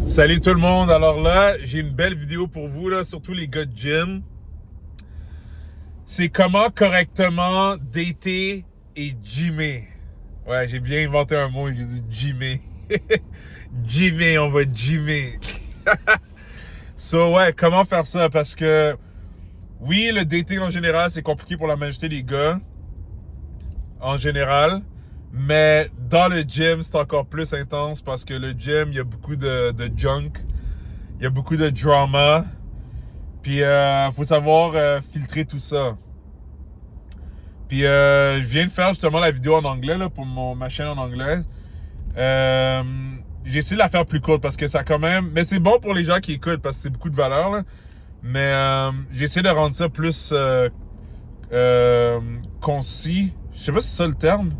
Salut tout le monde, alors là, j'ai une belle vidéo pour vous, là, surtout les gars de gym. C'est comment correctement dater et gymmer. Ouais, j'ai bien inventé un mot, j'ai dit gymmer. Gymmer, on va gymmer. So ouais, comment faire ça? Parce que, oui, le dating en général, c'est compliqué pour la majorité des gars, en général. Mais dans le gym, c'est encore plus intense parce que le gym, il y a beaucoup de junk. Il y a beaucoup de drama. Puis, faut savoir filtrer tout ça. Puis, je viens de faire justement la vidéo en anglais là, pour ma chaîne en anglais. J'ai essayé de la faire plus courte parce que ça quand même... Mais c'est bon pour les gens qui écoutent parce que c'est beaucoup de valeur. Là. Mais j'ai essayé de rendre ça plus concis. Je sais pas si c'est ça le terme.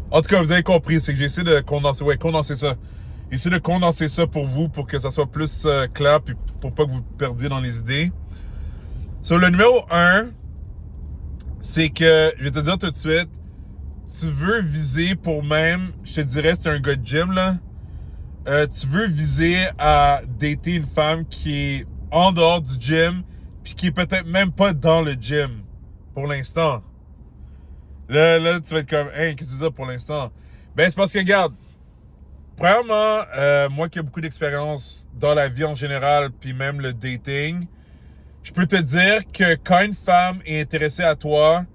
En tout cas, vous avez compris. C'est que j'ai essayé de condenser. Ouais, condenser ça. J'ai essayé de condenser ça pour vous pour que ça soit plus clair puis pour pas que vous perdiez dans les idées. Sur le numéro 1, c'est que, je vais te dire tout de suite, tu veux viser pour même, je te dirais, c'est un gars de gym, là, tu veux viser à dater une femme qui est en dehors du gym, puis qui est peut-être même pas dans le gym, pour l'instant. Là, tu vas être comme, hey, qu'est-ce que tu veux dire pour l'instant? Ben, c'est parce que, regarde, premièrement, moi qui ai beaucoup d'expérience dans la vie en général, puis même le dating, je peux te dire que quand une femme est intéressée à toi,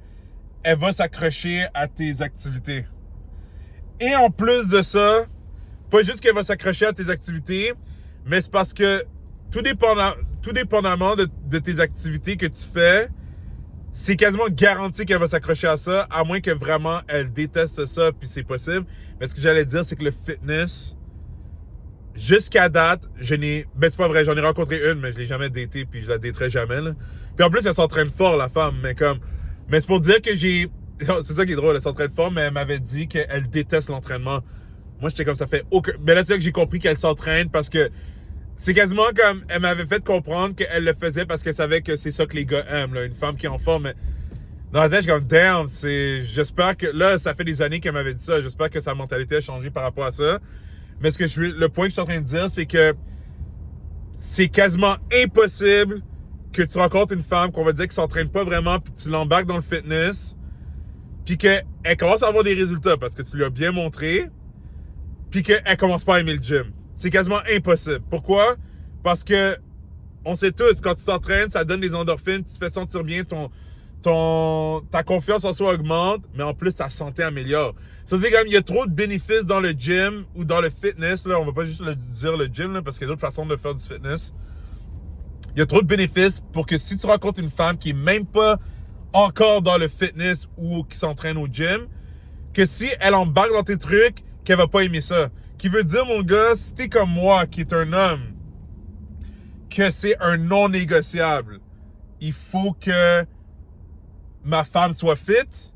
elle va s'accrocher à tes activités. Et en plus de ça, pas juste qu'elle va s'accrocher à tes activités, mais c'est parce que tout dépendamment de tes activités que tu fais, c'est quasiment garanti qu'elle va s'accrocher à ça, à moins que vraiment elle déteste ça, puis c'est possible. Mais ce que j'allais dire, c'est que le fitness, jusqu'à date, ben c'est pas vrai, j'en ai rencontré une, mais je l'ai jamais datée, puis je la daterai jamais, là. Puis en plus, elle s'entraîne fort, la femme, mais c'est pour dire que c'est ça qui est drôle, elle s'entraîne fort, mais elle m'avait dit qu'elle déteste l'entraînement. Moi, j'étais comme, ça fait aucun... Mais là, c'est là que j'ai compris qu'elle s'entraîne, parce que c'est quasiment comme, elle m'avait fait comprendre qu'elle le faisait parce qu'elle savait que c'est ça que les gars aiment, là, une femme qui est en forme, mais... Dans la tête, je suis comme, damn, j'espère que... Là, ça fait des années qu'elle m'avait dit ça, j'espère que sa mentalité a changé par rapport à ça. Mais le point que je suis en train de dire, c'est que c'est quasiment impossible que tu rencontres une femme qu'on va dire qui s'entraîne pas vraiment, puis tu l'embarques dans le fitness, puis qu'elle commence à avoir des résultats parce que tu lui as bien montré, puis qu'elle commence pas à aimer le gym. C'est quasiment impossible. Pourquoi? Parce que on sait tous, quand tu t'entraînes, ça donne des endorphines, tu te fais sentir bien, ta confiance en soi augmente, mais en plus, ta santé améliore. Ça, c'est comme, il y a trop de bénéfices dans le gym ou dans le fitness, là. On va pas juste dire le gym, là, parce qu'il y a d'autres façons de faire du fitness. Il y a trop de bénéfices pour que si tu rencontres une femme qui est même pas encore dans le fitness ou qui s'entraîne au gym, que si elle embarque dans tes trucs, qu'elle va pas aimer ça. Qui veut dire, mon gars, si t'es comme moi, qui est un homme, que c'est un non négociable, il faut que ma femme soit fit.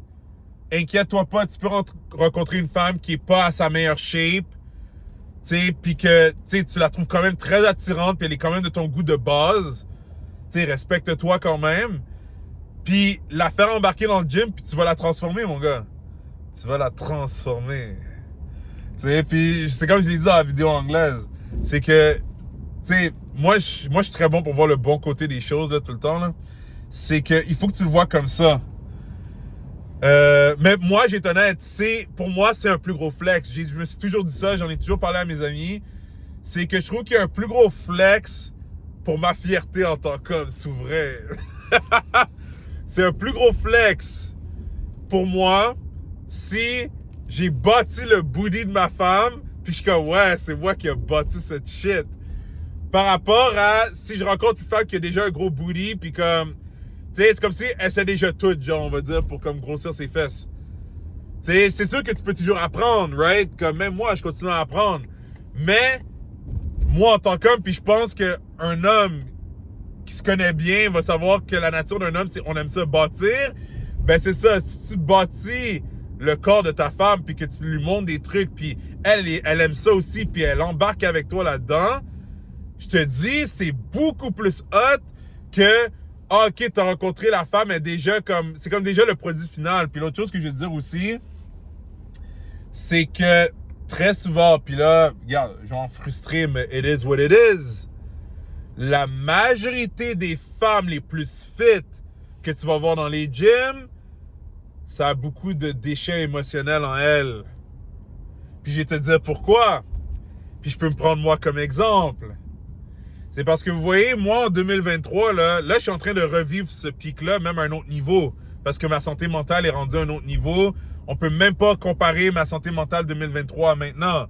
Inquiète-toi pas, tu peux rencontrer une femme qui est pas à sa meilleure shape, tu sais, puis que tu la trouves quand même très attirante, puis elle est quand même de ton goût de base. Tu sais, respecte-toi quand même. Puis la faire embarquer dans le gym, puis tu vas la transformer, mon gars. Tu vas la transformer. Tu sais, puis c'est comme je l'ai dit dans la vidéo anglaise, c'est que, tu sais, moi je suis très bon pour voir le bon côté des choses là, tout le temps là. C'est que il faut que tu le vois comme ça. Mais moi, j'ai été honnête, pour moi, c'est un plus gros flex. Je me suis toujours dit ça, j'en ai toujours parlé à mes amis. C'est que je trouve qu'il y a un plus gros flex pour ma fierté en tant qu'homme souverain. C'est un plus gros flex pour moi si j'ai bâti le booty de ma femme, puis je suis comme, ouais, c'est moi qui ai bâti cette shit. Par rapport à si je rencontre une femme qui a déjà un gros booty, puis comme... Tu sais, c'est comme si elle sait déjà tout, genre, on va dire, pour comme grossir ses fesses. Tu sais, c'est sûr que tu peux toujours apprendre, right? Comme même moi, je continue à apprendre. Mais, moi, en tant qu'homme, puis je pense qu'un homme qui se connaît bien va savoir que la nature d'un homme, c'est on aime ça bâtir. Ben, c'est ça. Si tu bâtis le corps de ta femme, puis que tu lui montres des trucs, puis elle aime ça aussi, puis elle embarque avec toi là-dedans, je te dis, c'est beaucoup plus hot que... Ah, ok, t'as rencontré la femme, elle est déjà comme... C'est comme déjà le produit final. Puis l'autre chose que je veux dire aussi, c'est que très souvent, puis là, regarde, genre frustré, mais it is what it is. La majorité des femmes les plus fit que tu vas voir dans les gyms, ça a beaucoup de déchets émotionnels en elles. Puis je vais te dire pourquoi. Puis je peux me prendre moi comme exemple. C'est parce que vous voyez, moi en 2023, là je suis en train de revivre ce pic-là, même à un autre niveau. Parce que ma santé mentale est rendue à un autre niveau. On peut même pas comparer ma santé mentale 2023 à maintenant.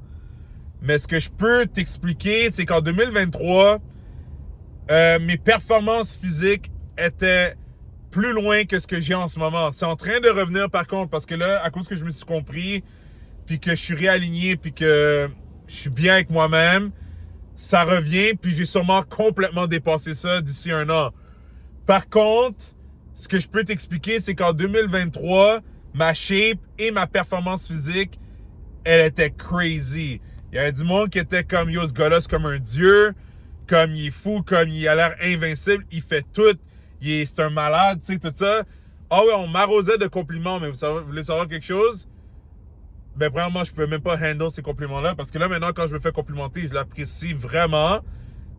Mais ce que je peux t'expliquer, c'est qu'en 2023, mes performances physiques étaient plus loin que ce que j'ai en ce moment. C'est en train de revenir par contre, parce que là, à cause que je me suis compris, puis que je suis réaligné, puis que je suis bien avec moi-même, ça revient, puis j'ai sûrement complètement dépassé ça d'ici un an. Par contre, ce que je peux t'expliquer, c'est qu'en 2023, ma shape et ma performance physique, elle était crazy. Il y avait du monde qui était comme, yo, ce gars-là, c'est comme un dieu, comme il est fou, comme il a l'air invincible, il fait tout, c'est un malade, tu sais, tout ça. Ah ouais, on m'arrosait de compliments, mais vous voulez savoir quelque chose? Ben, premièrement, je ne pouvais même pas handle ces compliments-là, parce que là, maintenant, quand je me fais complimenter, je l'apprécie vraiment.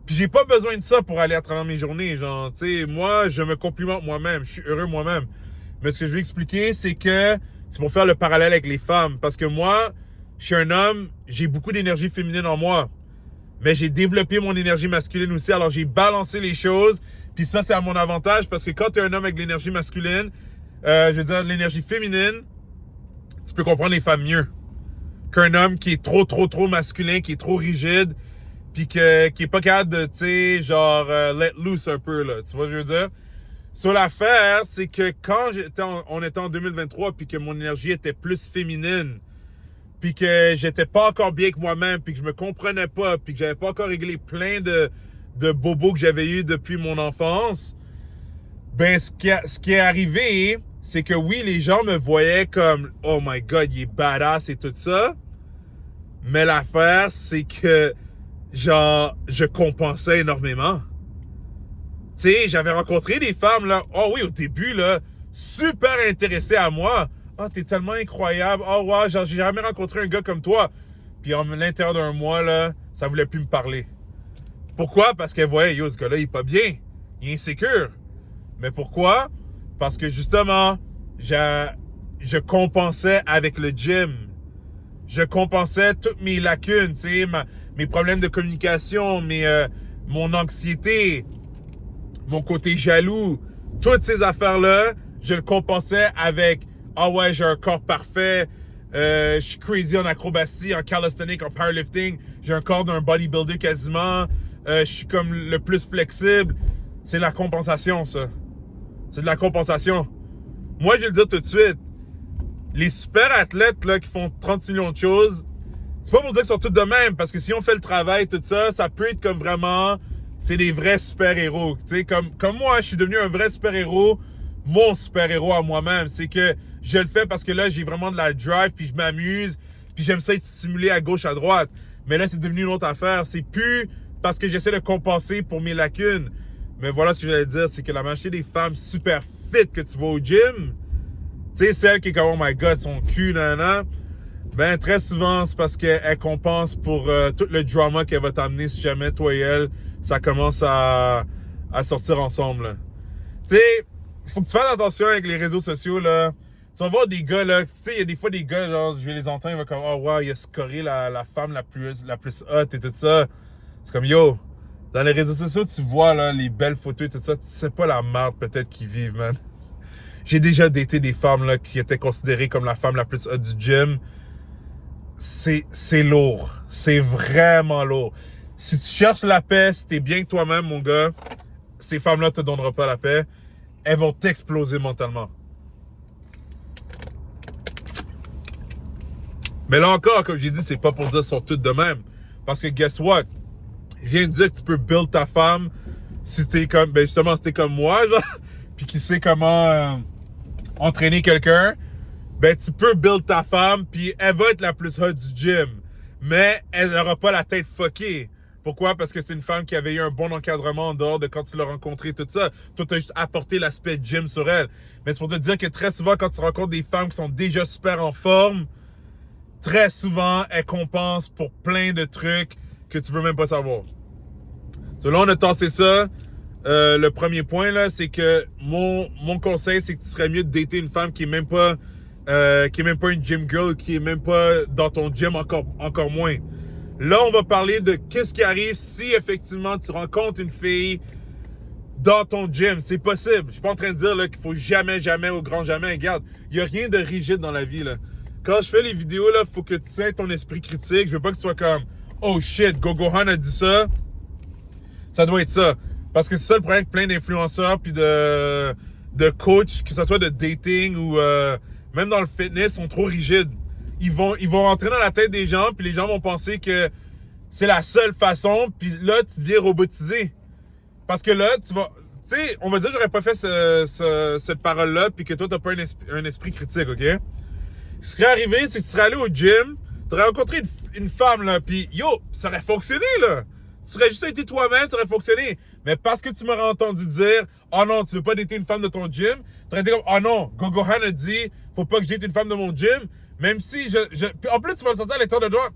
Puis j'ai pas besoin de ça pour aller à travers mes journées, genre, tu sais, moi, je me complimente moi-même, je suis heureux moi-même. Mais ce que je vais expliquer, c'est que c'est pour faire le parallèle avec les femmes, parce que moi, je suis un homme, j'ai beaucoup d'énergie féminine en moi, mais j'ai développé mon énergie masculine aussi, alors j'ai balancé les choses, puis ça, c'est à mon avantage, parce que quand tu es un homme avec de l'énergie masculine, je veux dire, l'énergie féminine, tu peux comprendre les femmes mieux qu'un homme qui est trop masculin, qui est trop rigide, puis qui est pas capable de, tu sais, genre, let loose un peu, là. Tu vois ce que je veux dire? Sur l'affaire, c'est que quand on était en 2023, puis que mon énergie était plus féminine, puis que j'étais pas encore bien avec moi-même, puis que je me comprenais pas, puis que j'avais pas encore réglé plein de bobos que j'avais eu depuis mon enfance, ben, ce qui est arrivé, c'est que oui, les gens me voyaient comme « Oh my God, il est badass et tout ça », mais l'affaire, c'est que, genre, je compensais énormément. Tu sais, j'avais rencontré des femmes, là, oh oui, au début, là, super intéressées à moi. « Oh, t'es tellement incroyable. Oh, wow, genre, j'ai jamais rencontré un gars comme toi. » Puis, à l'intérieur d'un mois, là, ça voulait plus me parler. Pourquoi? Parce qu'elle voyait « Yo, ce gars-là, il est pas bien. Il est insécure. » Mais pourquoi? Parce que justement, je compensais avec le gym. Je compensais toutes mes lacunes, tu sais, mes problèmes de communication, mon anxiété, mon côté jaloux. Toutes ces affaires-là, je le compensais avec « Ah ouais, j'ai un corps parfait, je suis crazy en acrobatie, en calisthenics, en powerlifting, j'ai un corps d'un bodybuilder quasiment, je suis comme le plus flexible. » C'est la compensation, ça. C'est de la compensation. Moi, je vais le dire tout de suite. Les super athlètes là, qui font 36 millions de choses, c'est pas pour dire qu'ils sont tous de même, parce que si on fait le travail, tout ça, ça peut être comme vraiment, c'est des vrais super-héros. Tu sais, comme moi, je suis devenu un vrai super-héros, mon super-héros à moi-même. C'est que je le fais parce que là, j'ai vraiment de la drive, puis je m'amuse, puis j'aime ça être stimulé à gauche, à droite. Mais là, c'est devenu une autre affaire. C'est plus parce que j'essaie de compenser pour mes lacunes. Mais voilà ce que j'allais dire, c'est que la majorité des femmes super fit que tu vois au gym, tu sais, celle qui est comme « Oh my God, son cul, nanana », ben très souvent, c'est parce qu'elle compense pour tout le drama qu'elle va t'amener si jamais toi et elle, ça commence à sortir ensemble. Tu sais, faut que tu fasses attention avec les réseaux sociaux, là. Tu vas voir des gars, là, tu sais, il y a des fois des gars, genre, je vais les entendre, ils vont comme « Oh wow, il a scoré la femme la plus hot et tout ça ». C'est comme « Yo ». Dans les réseaux sociaux, tu vois là, les belles photos et tout ça, tu sais pas la merde peut-être qu'ils vivent, man. J'ai déjà daté des femmes là, qui étaient considérées comme la femme la plus hot du gym. C'est lourd. C'est vraiment lourd. Si tu cherches la paix, si t'es bien que toi-même, mon gars, ces femmes-là te donneront pas la paix. Elles vont t'exploser mentalement. Mais là encore, comme j'ai dit, c'est pas pour dire qu'elles sont toutes de même. Parce que guess what? Je viens de dire que tu peux build ta femme si t'es comme, ben justement, si t'es comme moi, genre, puis qui sait comment entraîner quelqu'un, ben tu peux build ta femme, puis elle va être la plus hot du gym, mais elle n'aura pas la tête fuckée. Pourquoi? Parce que c'est une femme qui avait eu un bon encadrement en dehors de quand tu l'as rencontré, tout ça. Toi, tu as juste apporté l'aspect gym sur elle. Mais c'est pour te dire que très souvent, quand tu rencontres des femmes qui sont déjà super en forme, très souvent, elle compense pour plein de trucs que tu veux même pas savoir. So là, on a tassé ça. Le premier point, là, c'est que mon conseil, c'est que tu serais mieux de dater une femme qui est même pas une gym girl, qui est même pas dans ton gym encore moins. Là, on va parler de qu'est-ce qui arrive si effectivement tu rencontres une fille dans ton gym. C'est possible. Je suis pas en train de dire là, qu'il faut jamais, jamais, au grand jamais. Regarde, il y a rien de rigide dans la vie, là. Quand je fais les vidéos, là, faut que tu tiennes ton esprit critique. Je veux pas que tu sois comme « Oh shit, Gogohan a dit ça. Ça doit être ça. » Parce que c'est ça le problème avec plein d'influenceurs puis de coachs, que ce soit de dating ou même dans le fitness, sont trop rigides. Ils vont rentrer dans la tête des gens, puis les gens vont penser que c'est la seule façon, puis là, tu deviens robotisé. Parce que là, tu vas... Tu sais, on va dire que j'aurais pas fait cette parole-là, puis que toi, t'as pas un esprit critique, OK? Ce qui serait arrivé, c'est que tu serais allé au gym, tu aurais rencontré une femme, là, puis yo, ça aurait fonctionné, là. Tu serais juste été toi-même, ça aurait fonctionné. Mais parce que tu m'aurais entendu dire « Oh non, tu veux pas dater une femme de ton gym », tu aurais été comme « Oh non, Gogohan a dit « Faut pas que je date une femme de mon gym », même si Puis en plus, tu vas le sentir à l'intérieur de toi.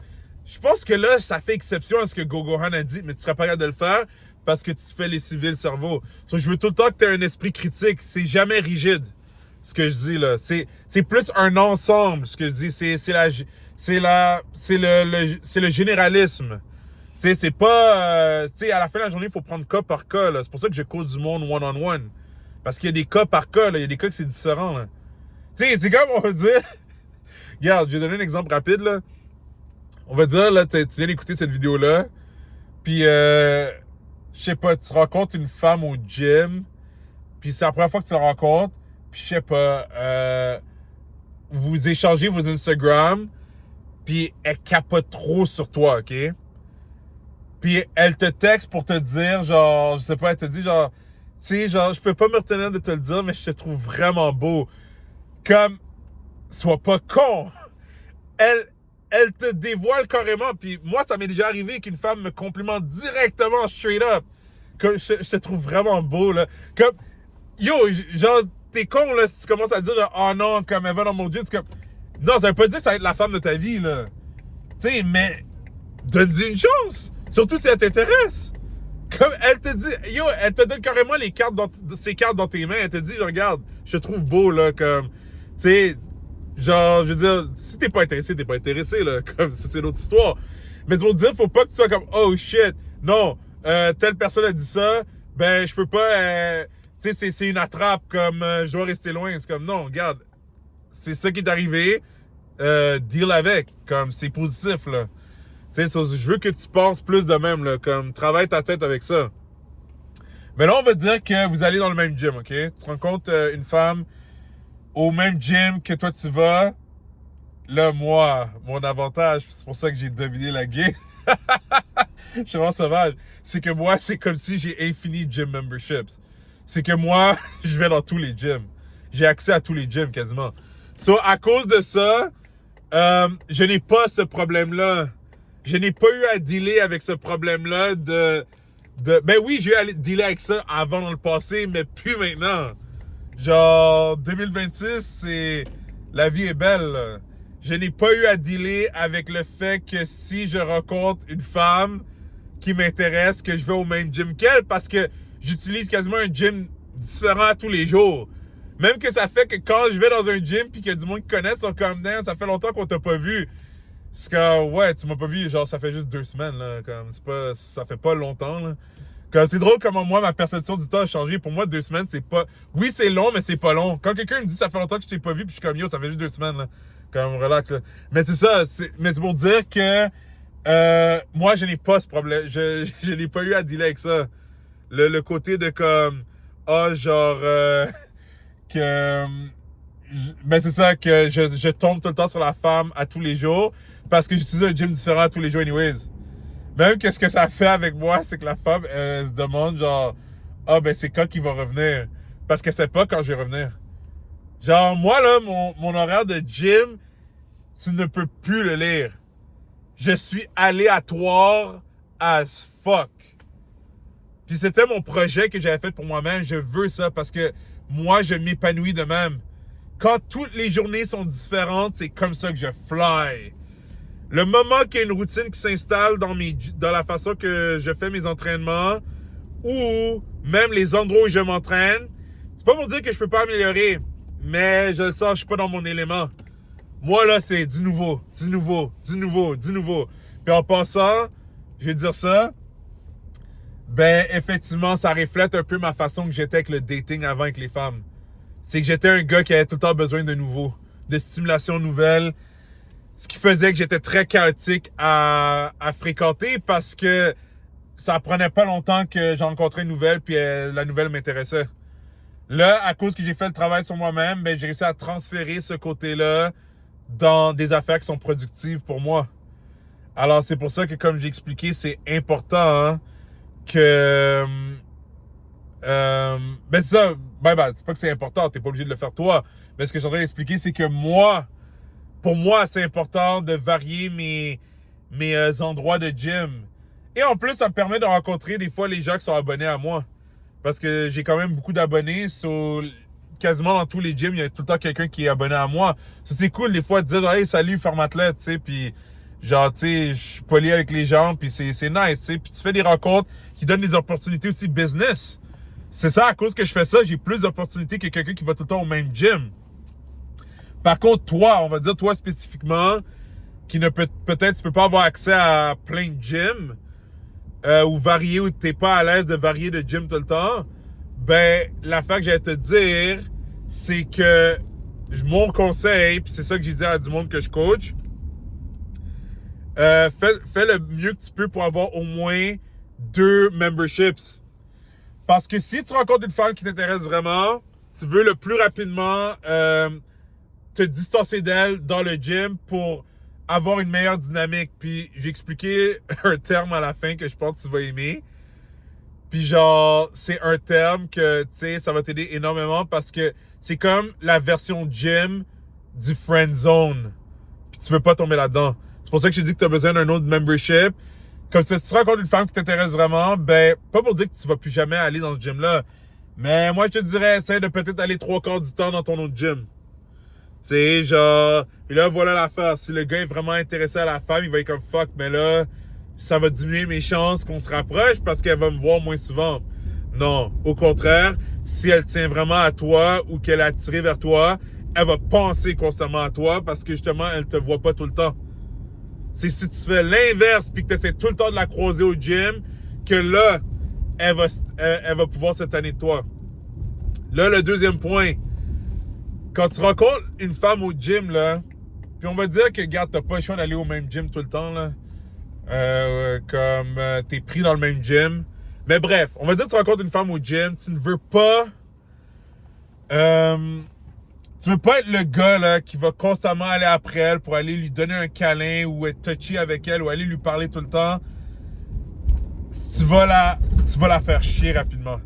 Je pense que là, ça fait exception à ce que Gogohan a dit, mais tu serais pas capable de le faire parce que tu te fais les civils le cerveau. So, je veux tout le temps que tu aies un esprit critique. C'est jamais rigide, ce que je dis là. C'est plus un ensemble, ce que je dis. C'est le généralisme. Tu sais, c'est pas... tu sais, à la fin de la journée, il faut prendre cas par cas, là. C'est pour ça que je coach du monde one-on-one. Parce qu'il y a des cas par cas, là. Il y a des cas que c'est différent, là. Tu sais, c'est comme, on va dire... Regarde, je vais donner un exemple rapide, là. On va dire, là, tu viens d'écouter cette vidéo-là. Puis, je sais pas, tu rencontres une femme au gym. Puis c'est la première fois que tu la rencontres. Puis, je sais pas, vous échangez vos Instagram. Puis, elle capote trop sur toi, OK? Puis elle te texte pour te dire, genre, je sais pas, elle te dit, genre, tu sais, genre, je peux pas me retenir de te le dire, mais je te trouve vraiment beau. Comme, sois pas con. Elle te dévoile carrément. Puis moi, ça m'est déjà arrivé qu'une femme me complimente directement, straight up. Comme, je te trouve vraiment beau, là. Comme, yo, genre, t'es con, là, si tu commences à dire, oh non, comme elle va dans mon gym, c'est comme, non, ça veut pas dire que ça va être la femme de ta vie, là. Tu sais, mais, donne-y une chance. Surtout si elle t'intéresse. Comme elle te dit, yo, elle te donne carrément ses cartes dans tes mains. Elle te dit, regarde, je te trouve beau, là, comme, tu sais, genre, je veux dire, si t'es pas intéressé, là, comme, c'est une autre histoire. Mais c'est pour dire, faut pas que tu sois comme, oh shit, non, telle personne a dit ça, ben, je peux pas, tu sais, c'est une attrape, comme, je dois rester loin. C'est comme, non, regarde, c'est ça qui est arrivé, deal avec, comme, c'est positif, là. Tu sais, je veux que tu penses plus de même, là, comme, travaille ta tête avec ça. Mais là, on va dire que vous allez dans le même gym, OK? Tu rencontres une femme au même gym que toi tu vas. Là, moi, mon avantage, c'est pour ça que j'ai dominé la game. Je suis vraiment sauvage. C'est que moi, c'est comme si j'ai infini gym memberships. C'est que moi, je vais dans tous les gyms. J'ai accès à tous les gyms quasiment. So, à cause de ça, je n'ai pas ce problème-là. Je n'ai pas eu à dealer avec ce problème-là ben oui, j'ai eu à dealer avec ça avant dans le passé, mais plus maintenant. Genre, 2026, c'est... La vie est belle, là. Je n'ai pas eu à dealer avec le fait que si je rencontre une femme qui m'intéresse, que je vais au même gym qu'elle, parce que j'utilise quasiment un gym différent tous les jours. Même que ça fait que quand je vais dans un gym puis qu'il y a du monde qui connaît, ils sont comme, ça fait longtemps qu'on t'a pas vu. C'est comme, ouais, tu m'as pas vu, genre, ça fait juste 2 semaines, là. Comme, ça fait pas longtemps, là. Comme, c'est drôle comment moi, ma perception du temps a changé. Pour moi, 2 semaines, c'est pas... Oui, c'est long, mais c'est pas long. Quand quelqu'un me dit, ça fait longtemps que je t'ai pas vu, puis je suis comme, yo, ça fait juste 2 semaines, là. Comme, relax, là. Mais c'est ça, mais c'est pour dire que, moi, je n'ai pas ce problème. Je n'ai pas eu à dealer avec ça. Le côté de comme, genre, que... Ben, c'est ça, que je tombe tout le temps sur la femme à tous les jours parce que j'utilise un gym différent à tous les jours anyways. Même que ce que ça fait avec moi, c'est que la femme, elle se demande genre, ben c'est quand qu'il va revenir? Parce qu'elle sait pas quand je vais revenir. Genre, moi là, mon horaire de gym, tu ne peux plus le lire. Je suis aléatoire as fuck. Puis c'était mon projet que j'avais fait pour moi-même. Je veux ça parce que moi, je m'épanouis de même. Quand toutes les journées sont différentes, c'est comme ça que je fly. Le moment qu'il y a une routine qui s'installe dans la façon que je fais mes entraînements ou même les endroits où je m'entraîne, c'est pas pour dire que je peux pas améliorer, mais je le sens, je suis pas dans mon élément. Moi, là, c'est du nouveau, du nouveau, du nouveau, du nouveau. Puis en passant, je vais dire ça, ben, effectivement, ça reflète un peu ma façon que j'étais avec le dating avant avec les femmes. C'est que j'étais un gars qui avait tout le temps besoin de nouveau, de stimulation nouvelle, ce qui faisait que j'étais très chaotique à fréquenter parce que ça prenait pas longtemps que j'en rencontrais une nouvelle puis la nouvelle m'intéressait. Là, à cause que j'ai fait le travail sur moi-même, ben, j'ai réussi à transférer ce côté-là dans des affaires qui sont productives pour moi. Alors, c'est pour ça que, comme j'ai expliqué, c'est important hein, que... ben, c'est ça. Ben, c'est pas que c'est important, t'es pas obligé de le faire toi. Mais ce que je suis en train d'expliquer, c'est que moi, pour moi, c'est important de varier mes endroits de gym. Et en plus, ça me permet de rencontrer des fois les gens qui sont abonnés à moi. Parce que j'ai quand même beaucoup d'abonnés sur quasiment dans tous les gyms, il y a tout le temps quelqu'un qui est abonné à moi. Ça, c'est cool, des fois, de dire, hey, salut, Fermathlète, tu sais, puis genre, tu sais, je suis poli avec les gens, puis c'est nice, tu sais. Puis tu fais des rencontres qui donnent des opportunités aussi business. C'est ça, à cause que je fais ça, j'ai plus d'opportunités que quelqu'un qui va tout le temps au même gym. Par contre, toi, on va dire toi spécifiquement, qui ne peut-être tu peux pas avoir accès à plein de gyms, ou varier, ou t'es pas à l'aise de varier de gym tout le temps, ben, l'affaire que j'allais te dire, c'est que mon conseil, puis c'est ça que j'ai dit à du monde que je coach, fais le mieux que tu peux pour avoir au moins 2 memberships. Parce que si tu rencontres une femme qui t'intéresse vraiment, tu veux le plus rapidement te distancer d'elle dans le gym pour avoir une meilleure dynamique. Puis j'ai expliqué un terme à la fin que je pense que tu vas aimer. Puis genre, c'est un terme que, tu sais, ça va t'aider énormément parce que c'est comme la version gym du friend zone. Puis tu veux pas tomber là-dedans. C'est pour ça que je te dis que tu as besoin d'un autre membership. Comme ça, si tu rencontres une femme qui t'intéresse vraiment, ben, pas pour dire que tu vas plus jamais aller dans ce gym-là. Mais moi, je te dirais, essaie de peut-être aller 3/4 du temps dans ton autre gym. Tu sais, genre, et là, voilà l'affaire. Si le gars est vraiment intéressé à la femme, il va être comme fuck, mais là, ça va diminuer mes chances qu'on se rapproche parce qu'elle va me voir moins souvent. Non, au contraire, si elle tient vraiment à toi ou qu'elle est attirée vers toi, elle va penser constamment à toi parce que justement, elle te voit pas tout le temps. C'est si tu fais l'inverse puis que tu essaies tout le temps de la croiser au gym, que là, elle va pouvoir se tanner de toi. Là, le deuxième point, quand tu rencontres une femme au gym, là, puis on va dire que, regarde, t'as pas le choix d'aller au même gym tout le temps, là. T'es pris dans le même gym. Mais bref, on va dire que tu rencontres une femme au gym, tu ne veux pas... tu veux pas être le gars, là, qui va constamment aller après elle pour aller lui donner un câlin ou être touchy avec elle ou aller lui parler tout le temps. Tu vas la faire chier rapidement.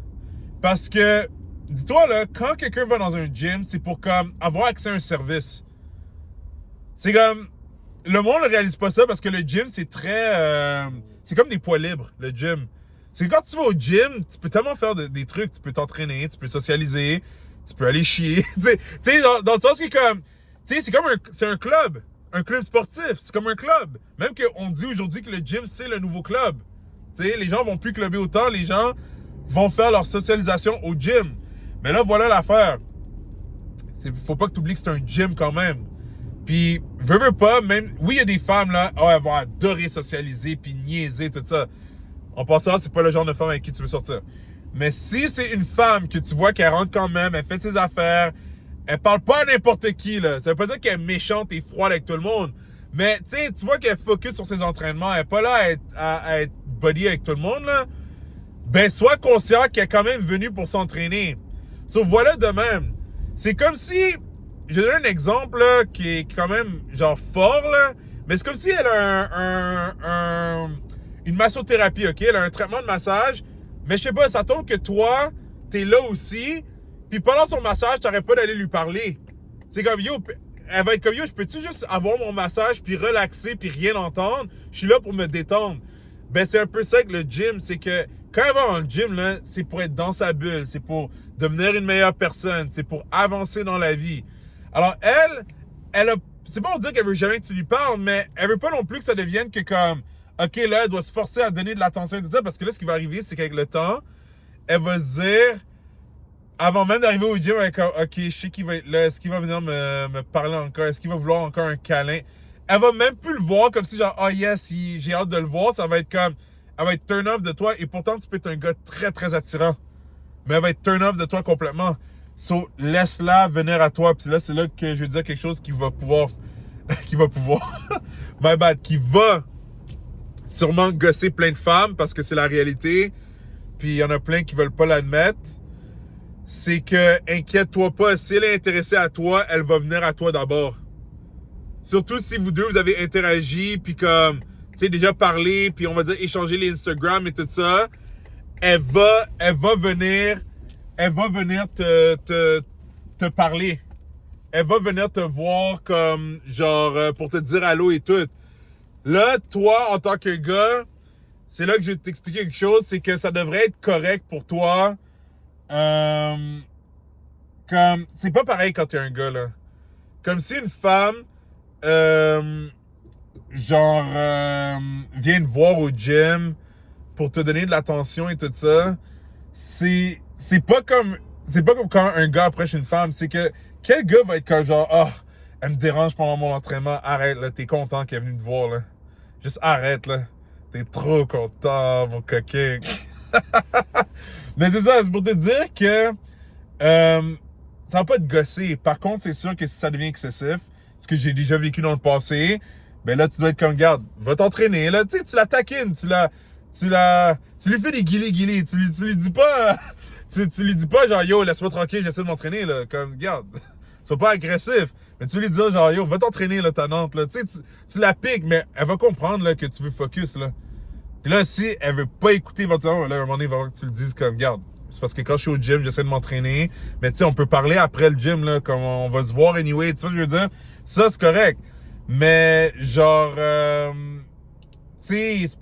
Parce que, dis-toi, là, quand quelqu'un va dans un gym, c'est pour comme avoir accès à un service. C'est comme... Le monde ne réalise pas ça parce que le gym, c'est très... c'est comme des poids libres, le gym. C'est que quand tu vas au gym, tu peux tellement faire des trucs. Tu peux t'entraîner, tu peux socialiser, tu peux aller chier. Tu sais, dans le sens que comme... Tu sais, c'est un club. Un club sportif. C'est comme un club. Même qu'on dit aujourd'hui que le gym, c'est le nouveau club. Tu sais, les gens vont plus clubber autant. Les gens vont faire leur socialisation au gym. Mais là, voilà l'affaire. Faut pas que tu oublies que c'est un gym quand même. Puis, veux pas, même... Oui, il y a des femmes, là, oh, elles vont adorer socialiser, puis niaiser, tout ça. En passant, c'est pas le genre de femme avec qui tu veux sortir. Mais si c'est une femme que tu vois qu'elle rentre quand même, elle fait ses affaires, elle parle pas à n'importe qui, là. Ça veut pas dire qu'elle est méchante et froide avec tout le monde. Mais, tu sais, tu vois qu'elle focus sur ses entraînements, elle est pas là à être buddy avec tout le monde, là. Ben, sois conscient qu'elle est quand même venue pour s'entraîner. Sauf voilà de même. C'est comme si... Je vais donner un exemple là, qui est quand même genre fort, là. Mais c'est comme si elle a une massothérapie, ok? Elle a un traitement de massage. Mais je sais pas, ça tombe que toi, t'es là aussi. Puis pendant son massage, t'arrêtes pas d'aller lui parler. C'est comme, yo, elle va être comme, yo, je peux-tu juste avoir mon massage, puis relaxer, puis rien entendre? Je suis là pour me détendre. Ben, c'est un peu ça que le gym, c'est que quand elle va dans le gym, là, c'est pour être dans sa bulle. C'est pour devenir une meilleure personne. C'est pour avancer dans la vie. Alors, elle a c'est pas pour dire qu'elle veut jamais que tu lui parles, mais elle veut pas non plus que ça devienne que comme, OK, là, elle doit se forcer à donner de l'attention et tout ça, parce que là, ce qui va arriver, c'est qu'avec le temps, elle va se dire, avant même d'arriver au gym, elle va être comme, OK, je sais qu'il va être là, est-ce qu'il va venir me parler encore, est-ce qu'il va vouloir encore un câlin? Elle va même plus le voir comme si genre, oh yes, j'ai hâte de le voir, ça va être comme, elle va être turn off de toi, et pourtant, tu peux être un gars très, très attirant. Mais elle va être turn off de toi complètement. So, laisse-la venir à toi. Puis là, c'est là que je veux dire quelque chose qui va pouvoir... my bad. Qui va sûrement gosser plein de femmes parce que c'est la réalité. Puis il y en a plein qui veulent pas l'admettre. C'est que, inquiète-toi pas, si elle est intéressée à toi, elle va venir à toi d'abord. Surtout si vous deux, vous avez interagi, puis comme, tu sais, déjà parlé, puis on va dire échanger les Instagram et tout ça. Elle va venir te parler. Elle va venir te voir comme, genre, pour te dire allô et tout. Là, toi, en tant que gars, c'est là que je vais t'expliquer quelque chose, c'est que ça devrait être correct pour toi. Comme, c'est pas pareil quand t'es un gars, là. Comme si une femme, vient te voir au gym pour te donner de l'attention et tout ça, c'est pas comme quand un gars approche une femme, c'est que quel gars va être comme genre, oh, elle me dérange pendant mon entraînement, arrête là, t'es content qu'elle est venue te voir là, juste arrête là, t'es trop content mon coquin. Mais c'est ça, c'est pour te dire que ça va pas te gosser. Par contre, c'est sûr que si ça devient excessif, ce que j'ai déjà vécu dans le passé, ben là tu dois être comme, garde, va t'entraîner là, tu sais, tu la taquines, tu lui fais des guilis, tu lui dis pas, tu lui dis pas genre, yo, laisse-moi tranquille, j'essaie de m'entraîner, là, comme, regarde, sois pas agressif, mais tu veux lui dire genre, yo, va t'entraîner, là, ta nante, là, tu sais, tu la piques, mais elle va comprendre, là, que tu veux focus, là. Puis là, si elle veut pas écouter éventuellement, là, à un moment donné, il va falloir que tu le dises comme, regarde, c'est parce que quand je suis au gym, j'essaie de m'entraîner, mais tu sais, on peut parler après le gym, là, comme on va se voir anyway, tu vois ce que je veux dire? Ça, c'est correct. Mais, genre, c'est juste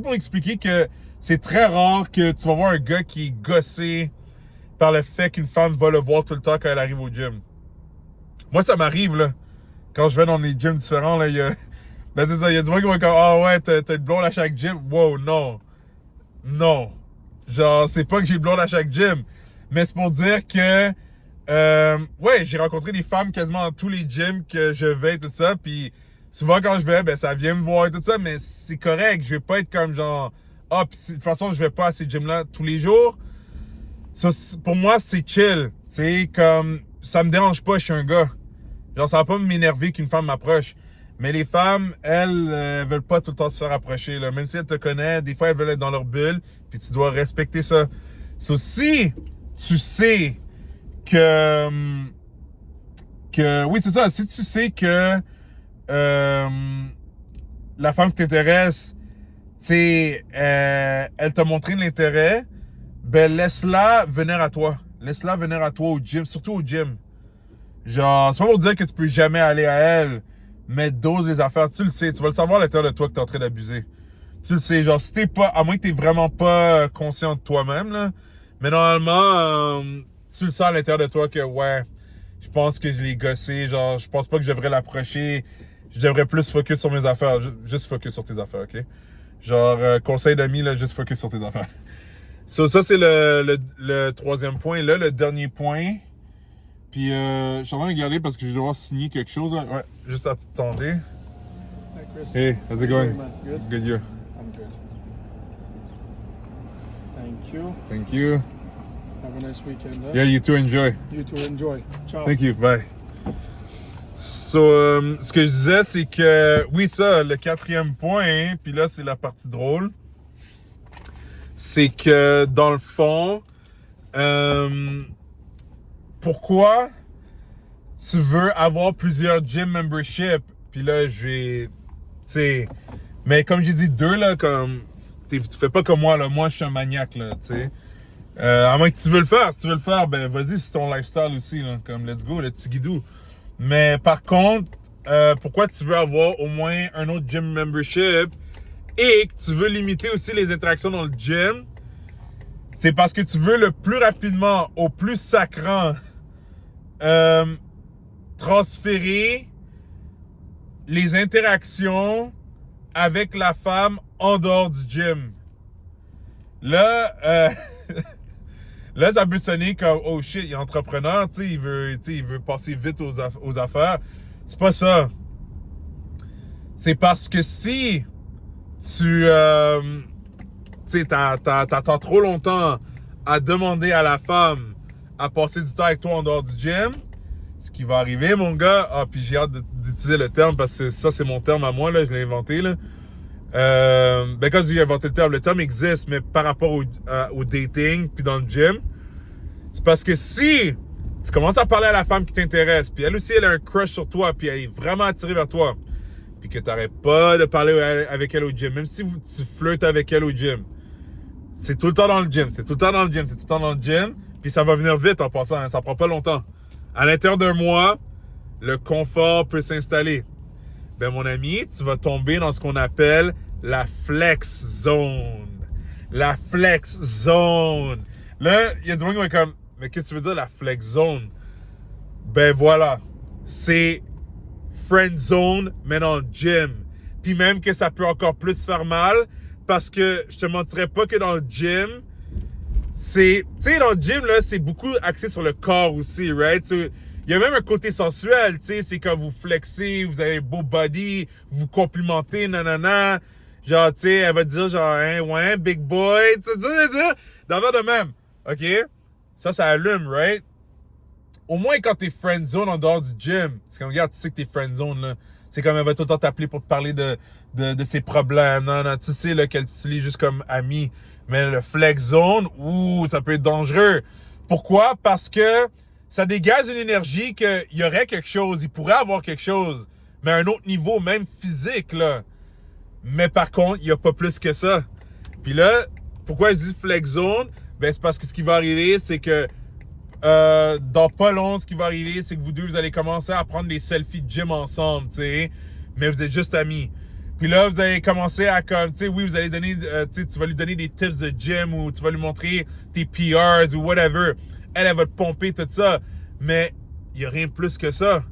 pour expliquer que c'est très rare que tu vas voir un gars qui est gossé par le fait qu'une femme va le voir tout le temps quand elle arrive au gym. Moi, ça m'arrive, là. Quand je vais dans les gyms différents, là, il y a... Ben, c'est ça, il y a du monde qui va comme, ah ouais, t'as une blonde à chaque gym. Wow, non. Non. Genre, c'est pas que j'ai une blonde à chaque gym. Mais c'est pour dire que, ouais, j'ai rencontré des femmes quasiment dans tous les gyms que je vais et tout ça, puis souvent quand je vais, ben ça vient me voir et tout ça, mais c'est correct. Je vais pas être comme genre, ah, pis de toute façon, je vais pas à ces gyms-là tous les jours. Ça, pour moi, c'est chill. C'est comme, ça me dérange pas, je suis un gars. Genre, ça va pas m'énerver qu'une femme m'approche. Mais les femmes, elles, veulent pas tout le temps se faire approcher, là. Même si elles te connaissent, des fois, elles veulent être dans leur bulle, puis tu dois respecter ça. So, si tu sais oui, c'est ça. Si tu sais que la femme qui t'intéresse, c'est elle t'a montré de l'intérêt, ben laisse-la venir à toi. Laisse-la venir à toi au gym, surtout au gym. Genre, c'est pas pour dire que tu peux jamais aller à elle, mais dose les affaires. Tu le sais, tu vas le savoir à l'intérieur de toi que t'es en train d'abuser. Tu le sais, genre, si t'es pas, à moins que t'es vraiment pas conscient de toi-même, là, mais normalement, tu le sens à l'intérieur de toi que, ouais, je pense que je l'ai gossé, genre, je pense pas que je devrais l'approcher, je devrais plus focus sur mes affaires, juste focus sur tes affaires, ok? Genre, conseil d'amis, là, juste focus sur tes affaires. So, ça, c'est le troisième point. Là, le dernier point, puis je suis en train de regarder parce que je vais devoir signer quelque chose, là. Ouais, juste attendez. Hi, Chris. Hey, how's it going? Good? Good, you? I'm good. Thank you. Thank you. Have a nice weekend. Huh? Yeah, you too, enjoy. You too. Enjoy. Ciao. Thank you, bye. So, ce que je disais, c'est que, oui, ça, le quatrième point, hein, puis là, c'est la partie drôle, c'est que, dans le fond, pourquoi tu veux avoir plusieurs gym memberships, puis là, je vais, tu sais, mais comme j'ai dit, deux, là, comme, tu fais pas comme moi, là, moi, je suis un maniaque, là, tu sais. À moins que tu veux le faire, si tu veux le faire, ben, vas-y, c'est ton lifestyle aussi, là, comme, let's go, le petit guidou. Mais par contre, pourquoi tu veux avoir au moins un autre gym membership et que tu veux limiter aussi les interactions dans le gym, c'est parce que tu veux le plus rapidement, au plus sacrant, transférer les interactions avec la femme en dehors du gym. Là, là, ça peut sonner comme « Oh shit, il est entrepreneur, tu sais, il veut passer vite aux affaires. » C'est pas ça. C'est parce que si tu t'attends trop longtemps à demander à la femme à passer du temps avec toi en dehors du gym, ce qui va arriver, mon gars, puis j'ai hâte d'utiliser le terme parce que ça, c'est mon terme à moi, là, je l'ai inventé, là. Quand j'ai inventé le terme existe, mais par rapport au dating, puis dans le gym, c'est parce que si tu commences à parler à la femme qui t'intéresse, puis elle aussi, elle a un crush sur toi, puis elle est vraiment attirée vers toi, puis que tu n'arrêtes pas de parler avec elle au gym, même si tu flirtes avec elle au gym, c'est tout le temps dans le gym, c'est tout le temps dans le gym, c'est tout le temps dans le gym, puis ça va venir vite en passant, hein, ça prend pas longtemps. À l'intérieur d'un mois, le confort peut s'installer. Ben mon ami, tu vas tomber dans ce qu'on appelle la flex zone. La flex zone. Là, il y a du monde qui va comme, mais qu'est-ce que tu veux dire la flex zone? Ben voilà, c'est friend zone, mais dans le gym. Puis même que ça peut encore plus faire mal, parce que je te mentirais pas que dans le gym, tu sais, dans le gym, là, c'est beaucoup axé sur le corps aussi, right? Il y a même un côté sensuel, tu sais, c'est quand vous flexez, vous avez un beau body, vous complimentez, nanana. Genre, tu sais, elle va dire genre, hein, ouais, big boy, tu sais, d'avant de même, ok? Ça allume, right? Au moins quand t'es friend zone en dehors du gym, c'est comme, regarde, tu sais que t'es friend zone, là. C'est comme, elle va tout le temps t'appeler pour te parler de ses problèmes, non, tu sais, là, qu'elle t'utilise juste comme ami. Mais le flex zone, ça peut être dangereux. Pourquoi? Parce que ça dégage une énergie qu'il y aurait quelque chose, il pourrait avoir quelque chose, mais à un autre niveau, même physique, là. Mais par contre, il n'y a pas plus que ça. Puis là, pourquoi je dis flex zone? Ben, c'est parce que ce qui va arriver, c'est que dans pas long, ce qui va arriver, c'est que vous deux, vous allez commencer à prendre des selfies de gym ensemble, tu sais, mais vous êtes juste amis. Puis là, vous allez commencer à comme, tu sais, oui, vous allez donner, tu vas lui donner des tips de gym ou tu vas lui montrer tes PRs ou whatever. Elle va te pomper tout ça. Mais il n'y a rien de plus que ça.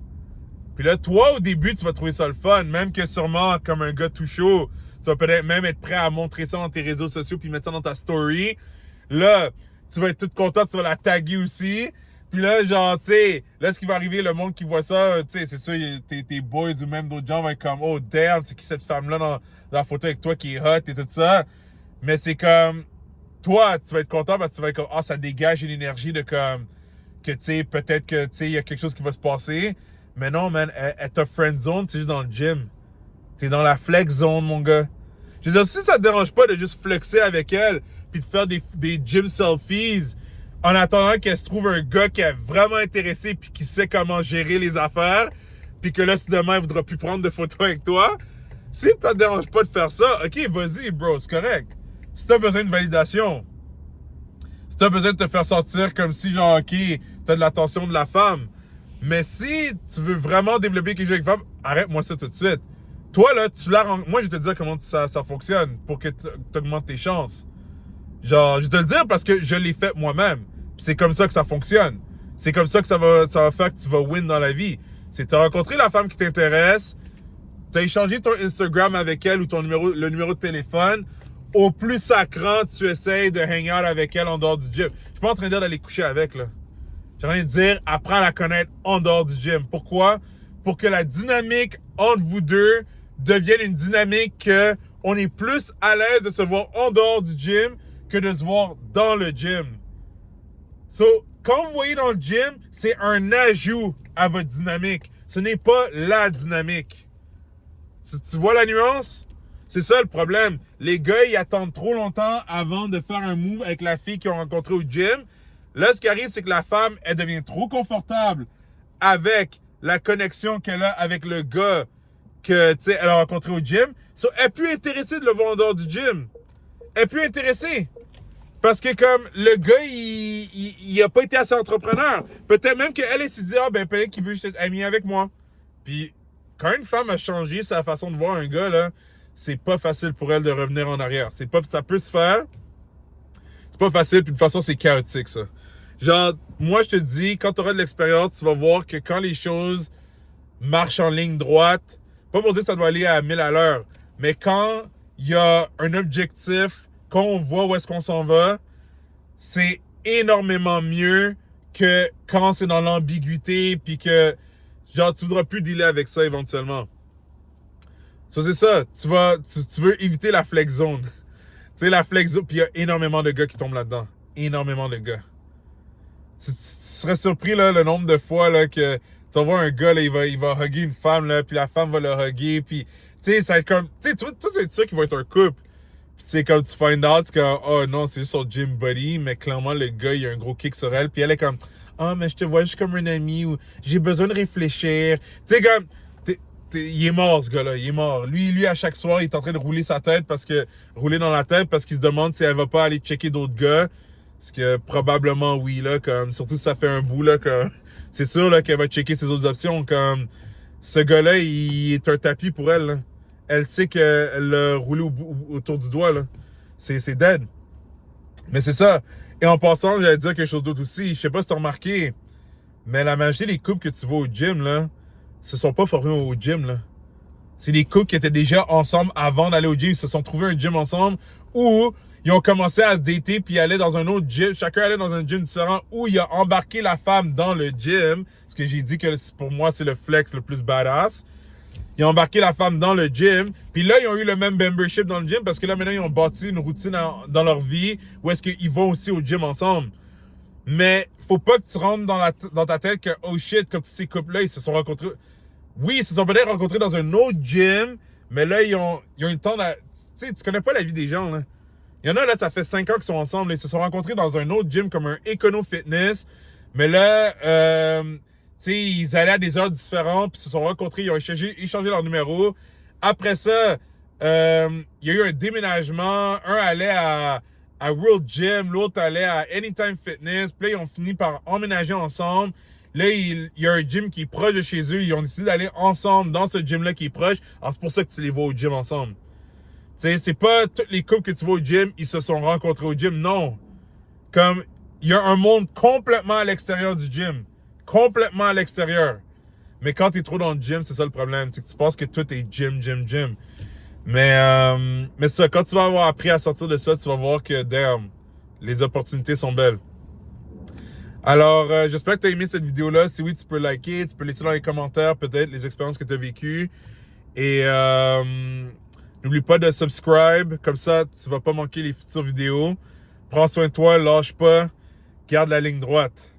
Puis là, toi, au début, tu vas trouver ça le fun. Même que sûrement, comme un gars tout chaud, tu vas peut-être même être prêt à montrer ça dans tes réseaux sociaux puis mettre ça dans ta story. Là, tu vas être tout content, tu vas la taguer aussi. Puis là, genre, tu sais, là, ce qui va arriver, le monde qui voit ça, tu sais, c'est sûr, tes boys ou même d'autres gens vont être comme, oh, damn, c'est qui cette femme-là dans la photo avec toi qui est hot et tout ça. Mais c'est comme, toi, tu vas être content parce que tu vas être comme, ça dégage une énergie de comme, que tu sais, peut-être que, tu sais, il y a quelque chose qui va se passer. Mais non, man, elle t'a friend zone, c'est juste dans le gym. T'es dans la flex zone, mon gars. Je veux dire, si ça te dérange pas de juste flexer avec elle, puis de faire des gym selfies, en attendant qu'elle se trouve un gars qui est vraiment intéressé puis qui sait comment gérer les affaires, puis que là, soudainement, elle voudra plus prendre de photos avec toi, si ça te dérange pas de faire ça, ok, vas-y, bro, c'est correct. Si t'as besoin de validation, si t'as besoin de te faire sentir comme si, genre, ok, t'as de l'attention de la femme, mais si tu veux vraiment développer quelque chose avec une femme, arrête-moi ça tout de suite. Toi, là, moi, je vais te dire comment ça fonctionne pour que tu augmentes tes chances. Genre, je vais te le dire parce que je l'ai fait moi-même. Puis c'est comme ça que ça fonctionne. C'est comme ça que ça va faire que tu vas win dans la vie. C'est t'as rencontré la femme qui t'intéresse, t'as échangé ton Instagram avec elle ou le numéro de téléphone. Au plus sacrant, tu essayes de hang out avec elle en dehors du gym. Je suis pas en train de dire d'aller coucher avec, là. J'ai envie de dire, apprends à la connaître en dehors du gym. Pourquoi? Pour que la dynamique entre vous deux devienne une dynamique que on est plus à l'aise de se voir en dehors du gym que de se voir dans le gym. So, quand vous voyez dans le gym, c'est un ajout à votre dynamique. Ce n'est pas la dynamique. Tu vois la nuance? C'est ça le problème. Les gars, ils attendent trop longtemps avant de faire un move avec la fille qu'ils ont rencontrée au gym. Là, ce qui arrive, c'est que la femme, elle devient trop confortable avec la connexion qu'elle a avec le gars que, tu sais, elle a rencontré au gym. So, elle est plus intéressée de le voir en dehors du gym. Elle est plus intéressée. Parce que comme le gars, il a pas été assez entrepreneur. Peut-être même qu'elle s'est dit, ben peut-être qu'il veut juste être ami avec moi. Puis, quand une femme a changé sa façon de voir un gars, là, c'est pas facile pour elle de revenir en arrière. Ça peut se faire. C'est pas facile, puis de toute façon, c'est chaotique, ça. Genre, moi, je te dis, quand tu auras de l'expérience, tu vas voir que quand les choses marchent en ligne droite, Pas pour dire que ça doit aller à 1000 à l'heure, mais quand il y a un objectif, quand on voit où est-ce qu'on s'en va, c'est énormément mieux que quand c'est dans l'ambiguïté puis que genre tu voudras plus dealer avec ça éventuellement. Ça c'est ça, tu veux éviter la flex zone. Tu sais la flex zone, puis il y a énormément de gars qui tombent là-dedans, énormément de gars. Tu serais surpris là le nombre de fois là que tu vas voir un gars là, il va hugger une femme là, puis la femme va le hugger, puis tu sais ça va être comme tu sais toi tu es sûr qu'il va être un couple. Puis c'est comme tu find out que oh non, c'est juste son gym buddy, mais clairement le gars il a un gros kick sur elle, puis elle est comme ah mais je te vois juste comme un ami ou j'ai besoin de réfléchir. Tu sais comme il est mort ce gars-là, il est mort. Lui à chaque soir, il est en train de rouler sa tête rouler dans la tête parce qu'il se demande si elle va pas aller checker d'autres gars. Parce que probablement oui là, comme surtout si ça fait un bout là, comme c'est sûr là qu'elle va checker ses autres options. Comme ce gars-là, il est un tapis pour elle. Là. Elle sait qu'elle l'a roulé autour du doigt là. C'est dead. Mais c'est ça. Et en passant, j'allais dire quelque chose d'autre aussi. Je sais pas si t'as remarqué, mais la majorité des couples que tu vois au gym là, se sont pas formés au gym là. C'est des couples qui étaient déjà ensemble avant d'aller au gym. Ils se sont trouvés un gym ensemble ou ils ont commencé à se dater puis aller dans un autre gym. Chacun allait dans un gym différent où il a embarqué la femme dans le gym. Parce que j'ai dit que pour moi, c'est le flex le plus badass. Ils ont embarqué la femme dans le gym. Puis là, ils ont eu le même membership dans le gym parce que là, maintenant, ils ont bâti une routine dans leur vie où est-ce qu'ils vont aussi au gym ensemble. Mais faut pas que tu rentres dans ta tête que, oh shit, comme tous ces couples-là, ils se sont rencontrés. Oui, ils se sont peut-être rencontrés dans un autre gym, mais là, ils ont eu le temps de... Tu sais, tu connais pas la vie des gens, là. Il y en a, là, ça fait 5 ans qu'ils sont ensemble. Là, ils se sont rencontrés dans un autre gym comme un Econo Fitness. Mais là, tu sais, ils allaient à des heures différentes, puis ils se sont rencontrés, ils ont échangé leur numéro. Après ça, il y a eu un déménagement. Un allait à World Gym, l'autre allait à Anytime Fitness. Puis là, ils ont fini par emménager ensemble. Là, il y a un gym qui est proche de chez eux. Ils ont décidé d'aller ensemble dans ce gym-là qui est proche. Alors, c'est pour ça que tu les vois au gym ensemble. Tu sais, c'est pas tous les couples que tu vois au gym, ils se sont rencontrés au gym. Non. Comme, il y a un monde complètement à l'extérieur du gym. Complètement à l'extérieur. Mais quand t'es trop dans le gym, c'est ça le problème. C'est que tu penses que tout est gym. Mais ça, quand tu vas avoir appris à sortir de ça, tu vas voir que, damn, les opportunités sont belles. Alors, j'espère que tu as aimé cette vidéo-là. Si oui, tu peux liker, tu peux laisser dans les commentaires peut-être les expériences que tu as vécues. Et n'oublie pas de subscribe, comme ça tu vas pas manquer les futures vidéos. Prends soin de toi, lâche pas, garde la ligne droite.